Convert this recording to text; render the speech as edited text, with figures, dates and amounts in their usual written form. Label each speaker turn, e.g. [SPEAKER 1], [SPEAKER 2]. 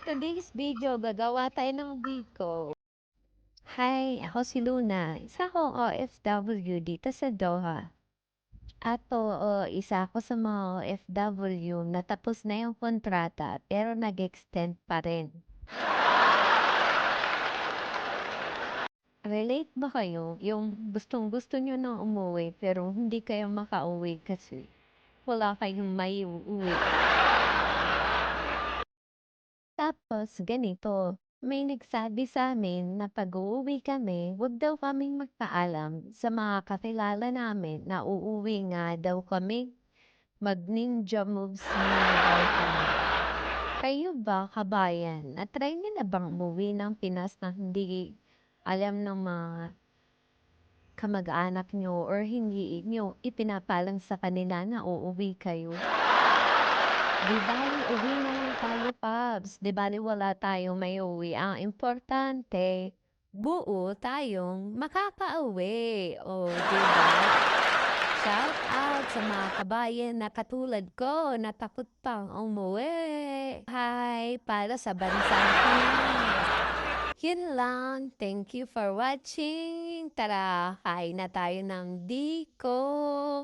[SPEAKER 1] Today's video, gagawa tayo ng biko. Hi, ako si Luna. Isa akong OFW dito sa Doha. Isa ako sa mga OFW na tapos na yung kontrata pero nag-extend pa rin. Relate ba kayo? Yung gustong-gusto nyo na umuwi pero hindi kayo makauwi kasi wala kayong maiuwi. Tapos ganito, may nagsabi sa'min na pag-uuwi kami, wag daw kaming magpaalam sa mga kakilala namin na uuwi nga daw kami. Mag-ninja moves muna daw kami. Kayo ba, kabayan, na-try niyo na bang umuwi ng Pinas na hindi alam ng mga kamag-anak niyo or hindi niyo ipinapalam sa kanila na uuwi kayo? 'Di bale uwi na lang tayo, Paps. 'Di bale wala tayong maiuwi, ang importante buo tayong makakauwi, oh, 'di ba? Shout out sa mga kabayan na katulad ko na takot pang umuwi. Hi, para sa bansang Pinas. Yun lang. Thank you for watching. Tara, kain na tayo ng biko.